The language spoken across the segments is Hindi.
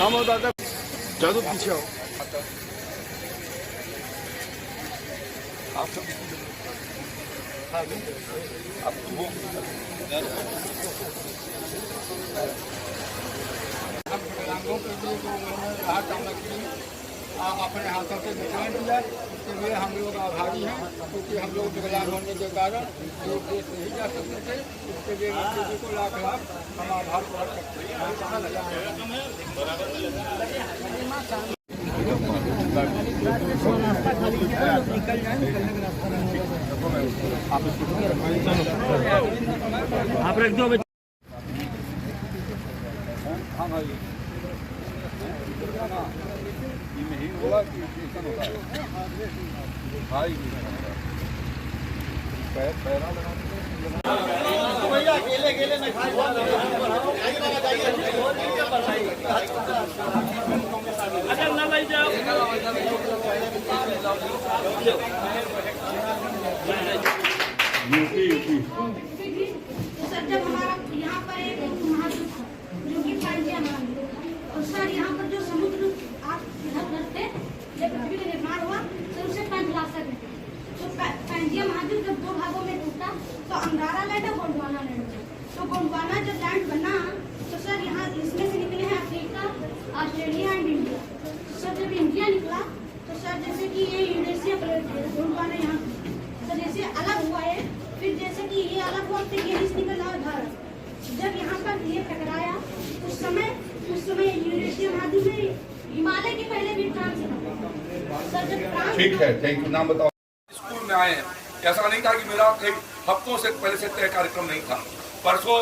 आओ दादा, जादू पीछे आओ। आप सब हम विकलांगों के लिए जो उन्होंने राहत कामना की अपने हाथों से वितरण किया, इसके लिए हम लोग आभारी हैं, क्योंकि हम लोग विकलांग होने के कारण जो देश नहीं जा सकते थे, इसके लिए मोदी जी को लाख लाख हम आभार प्रकट करते हैं। आप रख दो। नहीं होगा कि भाई पैरा अकेले अकेले नहीं सर, जब हमारा यहाँ पर एक महादुख जो कि पांजिया महादुख, और सर यहाँ पर जो समुद्र आप इधर थे जब पृथ्वी का निर्माण हुआ तो उसे पंचलासक है। तो पांजिया महाद्वीप जब दो भागों में टूटा तो अंगारा लैंड और गोंडवाना लैंड। तो गोंडवाना जब लैंड बना तो सर यहाँ इसमें से निकले हैं अफ्रीका, ऑस्ट्रेलिया एंड इंडिया। तो सर जब इंडिया निकला तो सर जैसे कि ये यूरेशिया प्लेट है, गोंडवाना यहाँ सर जैसे अलग हुआ है, फिर जैसे कि ये अलग हुआ फिर ये निकल रहा भारत। जब यहाँ पर ये टकराया उस समय यूरेशिया महाद्वीप में हिमालय के पहले भी ट्रांस सर जब ठीक है, थैंक यू। नाम बताओ। स्कूल में आए हैं, ऐसा नहीं था कि मेरा कई हफ्तों से पहले से तय कार्यक्रम नहीं था। परसों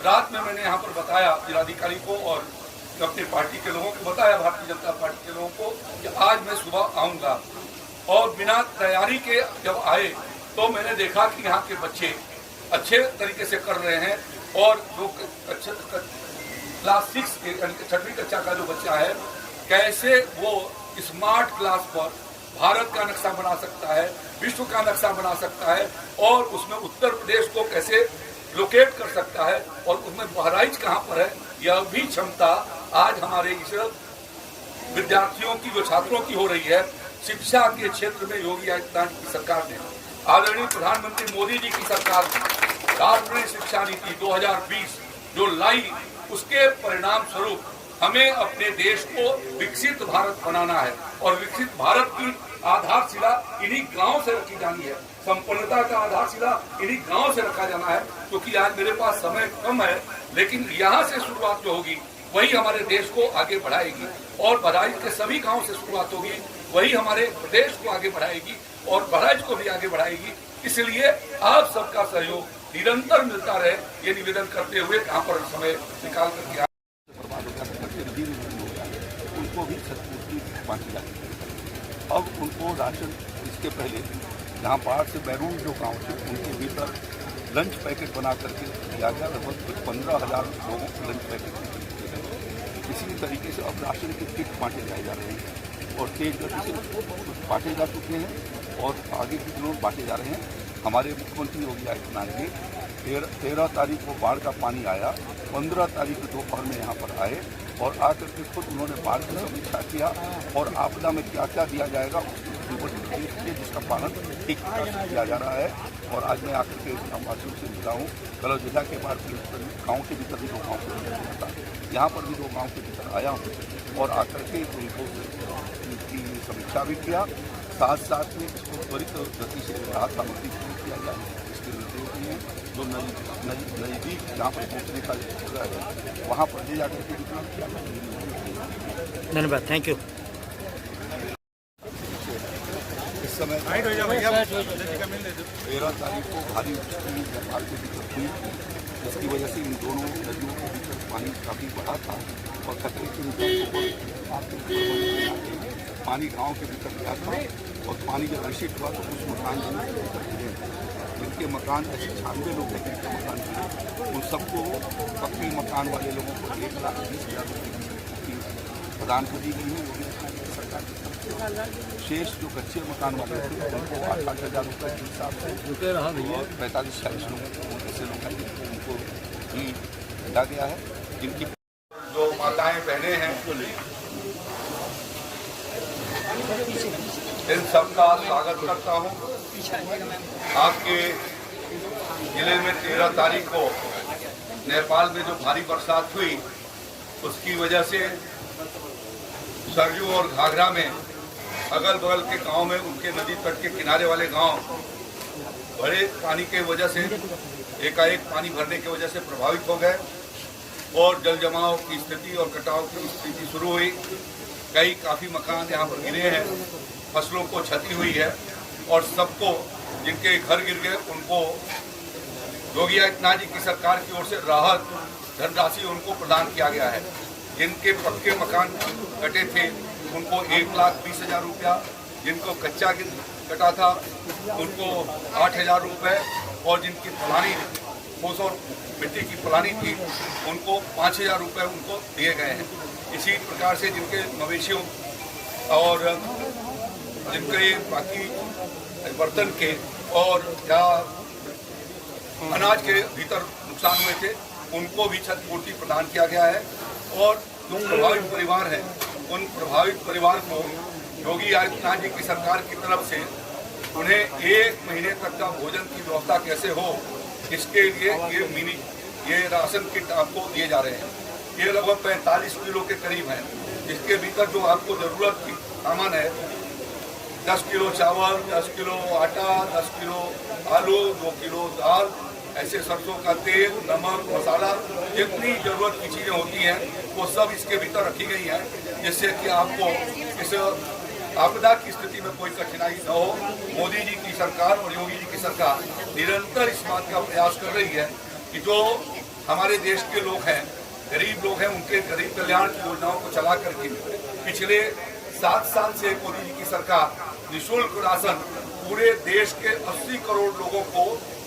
रात में मैंने यहाँ पर बताया जिलाधिकारी को और अपनी पार्टी के लोगों को बताया, भारतीय जनता पार्टी के लोगों को, कि आज मैं सुबह आऊँगा। और बिना तैयारी के जब आए तो मैंने देखा कि यहाँ के बच्चे अच्छे तरीके से कर रहे हैं, और जो क्लास 6 के 6वीं कक्षा का जो बच्चा है, कैसे वो स्मार्ट क्लास पर भारत का नक्शा बना सकता है, विश्व का नक्शा बना सकता है, और उसमें उत्तर प्रदेश को कैसे लोकेट कर सकता है, और उसमें बहराइच कहाँ पर है, यह भी क्षमता आज हमारे इस विद्यार्थियों की, जो छात्रों की हो रही है। शिक्षा के क्षेत्र में योगी आदित्यनाथ की सरकार ने, आदरणीय प्रधानमंत्री मोदी जी की सरकार ने राष्ट्रीय शिक्षा नीति 2020 जो लाई, उसके परिणाम स्वरूप हमें अपने देश को विकसित भारत बनाना है, और विकसित भारत की आधारशिला इन्हीं गांव से रखी जानी है। संपन्नता का आधारशिला इन्हीं गांव से रखा जाना है, क्योंकि आज मेरे पास समय कम है, लेकिन यहाँ से शुरुआत जो होगी वही हमारे देश को आगे बढ़ाएगी, और बहराइच के सभी गाँव से शुरुआत होगी वही हमारे प्रदेश को आगे बढ़ाएगी और बहराइच को भी आगे बढ़ाएगी। इसलिए आप सबका सहयोग निरंतर मिलता रहे, ये निवेदन करते हुए यहाँ पर समय निकाल करके उनको भी क्षतिपूर्ति बांटी जाती है। अब उनको राशन, इसके पहले जहाँ बाहर से बैरून जो गाँव थे उनके भीतर लंच पैकेट बना करके दिया गया, लगभग 15,000 लोगों को लंच पैकेट दिए गए। इसी तरीके से अब राशन के किट बांटे जाए जा रहे हैं, और तेज गति से बांटे जा चुके हैं, और आगे भी दिनों बांटे जा रहे हैं। हमारे मुख्यमंत्री योगी आदित्यनाथ जी 13 तारीख को बाढ़ का पानी आया, 15 तारीख को दोपहर में यहाँ पर आए, और आकर के खुद उन्होंने बाढ़ की समीक्षा किया, और आपदा में क्या क्या दिया जाएगा जिसका पालन ठीक किया जा रहा है। और आज मैं आकर के ग्रामवासियों से मिला हूँ। कल जिला के बाद गाँव के भीतर भी 2 गाँव के भीतर था, यहाँ पर भी 2 गाँव के भीतर आया हूँ, और आकर के उनको की समीक्षा भी किया। साथ साथ में इसको त्वरित गति से राहत सामग्री किया जाए, इसके निर्देश दिए। जो नजदीक जहाँ पर पहुँचने का जगह है वहाँ पर ले जाकर के वितरण किया। धन्यवाद, थैंक यू। इस समय 13 तारीख को भारी नेपाल के भीतर हुई, जिसकी वजह से इन दोनों नदियों के भीतर पानी काफ़ी बढ़ा था, और खतरे के पानी गांव के भीतर गया था, और पानी जब रिशिट हुआ तो कुछ मकान जिनके मकान ऐसे 96 लोग हैं जिनके मकान थे, उन सबको पक्के मकान वाले लोगों को 1,20,000 रुपये की प्रदान कर दी गई है सरकार की तरफ से। शेष जो कच्चे मकान वाले थे उनको 8,000 रुपये के हिसाब से, और 45-46 लोग ऐसे लोग हैं उनको भी दिया गया है, जिनकी जो माताएं बहनें हैं, इन सबका स्वागत करता हूं। आपके जिले में 13 तारीख को नेपाल में जो भारी बरसात हुई उसकी वजह से सरयू और घाघरा में अगल बगल के गांव में उनके नदी तट के किनारे वाले गांव बड़े पानी के वजह से एकाएक पानी भरने की वजह से प्रभावित हो गए और जल जमाव की स्थिति और कटाव की स्थिति शुरू हुई। कई काफ़ी मकान यहाँ पर गिरे हैं, फसलों को क्षति हुई है और सबको जिनके घर गिर गए उनको योगी आदित्यनाथ जी की सरकार की ओर से राहत धनराशि उनको प्रदान किया गया है। जिनके पक्के मकान कटे थे उनको 1,20,000 रुपया, जिनको कच्चा कटा था उनको 8,000 रुपये और जिनकी फलानी फूस और मिट्टी की फलानी थी उनको 5,000 रुपये उनको दिए गए हैं। इसी प्रकार से जिनके मवेशियों और जिनके बाकी बर्तन के और या अनाज के भीतर नुकसान हुए थे उनको भी क्षतिपूर्ति प्रदान किया गया है। और जो प्रभावित परिवार हैं उन प्रभावित परिवार को योगी आदित्यनाथ जी की सरकार की तरफ से उन्हें 1 महीने तक का भोजन की व्यवस्था कैसे हो इसके लिए ये राशन किट आपको दिए जा रहे हैं। ये लगभग 45 किलो के करीब है, जिसके भीतर जो आपको ज़रूरत की सामान है 10 किलो चावल, 10 किलो आटा, 10 किलो आलू, 2 किलो दाल, ऐसे सरसों का तेल, नमक, मसाला, जितनी ज़रूरत की चीज़ें होती हैं वो सब इसके भीतर रखी गई हैं, जिससे कि आपको इस आपदा की स्थिति में कोई कठिनाई न हो। मोदी जी की सरकार और योगी जी की सरकार निरंतर इस बात का प्रयास कर रही है कि जो हमारे देश के लोग हैं, गरीब लोग हैं, उनके गरीब कल्याण की योजनाओं को चला करके पिछले 7 साल से मोदी जी की सरकार निःशुल्क राशन पूरे देश के 80 करोड़ लोगों को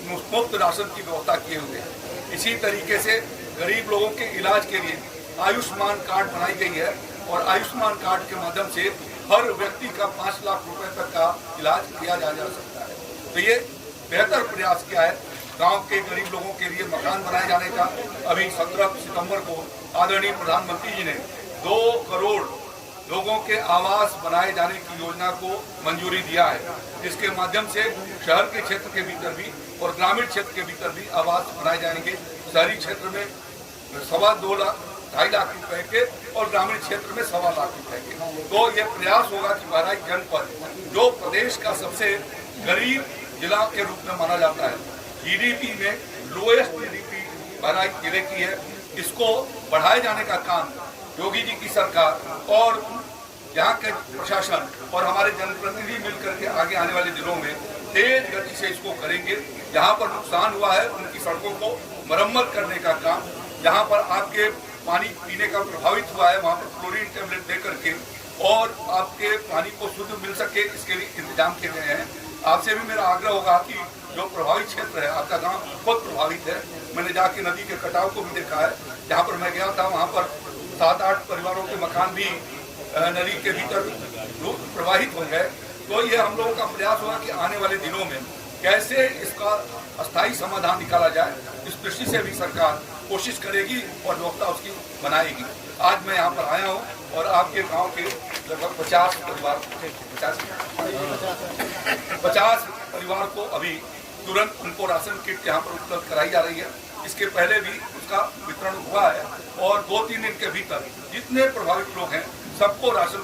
मुफ्त राशन की व्यवस्था किए हुए हैं। इसी तरीके से गरीब लोगों के इलाज के लिए आयुष्मान कार्ड बनाई गई है और आयुष्मान कार्ड के माध्यम से हर व्यक्ति का 5 लाख रुपए तक का इलाज किया जा सकता है। तो ये बेहतर प्रयास किया है गांव के गरीब लोगों के लिए मकान बनाए जाने का। अभी 17 सितंबर को आदरणीय प्रधानमंत्री जी ने 2 करोड़ लोगों के आवास बनाए जाने की योजना को मंजूरी दिया है, जिसके माध्यम से शहर के क्षेत्र के भीतर भी और ग्रामीण क्षेत्र के भीतर भी आवास बनाए जाएंगे। शहरी क्षेत्र में 2.25 लाख 2.5 लाख रुपए के और ग्रामीण क्षेत्र में 1.25 लाख रुपए के। तो ये प्रयास होगा कि बहराइच जनपद जो प्रदेश का सबसे गरीब जिला के रूप में माना जाता है, जीडीपी में लोएस्ट जीडीपी बहराइच जिले की है, इसको बढ़ाए जाने का काम योगी जी की सरकार और यहाँ के प्रशासन और हमारे जनप्रतिनिधि मिलकर के आगे आने वाले दिनों में तेज गति से इसको करेंगे। जहाँ पर नुकसान हुआ है उनकी सड़कों को मरम्मत करने का काम, जहाँ पर आपके पानी पीने का प्रभावित हुआ है वहाँ पर क्लोरीन टेबलेट दे करके और आपके पानी को शुद्ध मिल सके इसके लिए इंतजाम किए गए हैं। आपसे भी मेरा आग्रह होगा कि जो प्रभावित क्षेत्र है, आपका गांव बहुत प्रभावित है, मैंने जाके नदी के कटाव को भी देखा है। जहाँ पर मैं गया था वहाँ पर 7-8 परिवारों के मकान भी नदी के भीतर प्रवाहित हो गए। तो ये हम लोगों का प्रयास होगा कि आने वाले दिनों में कैसे इसका अस्थायी समाधान निकाला जाए, इस दृष्टि से भी सरकार कोशिश करेगी और व्यवस्था उसकी बनाएगी। आज मैं यहाँ पर आया हूँ और आपके गांव के लगभग 50 परिवार को अभी तुरंत उनको राशन किट यहाँ पर उपलब्ध कराई जा रही है। इसके पहले भी उसका वितरण हुआ है और 2-3 दिन के भीतर जितने प्रभावित लोग हैं सबको राशन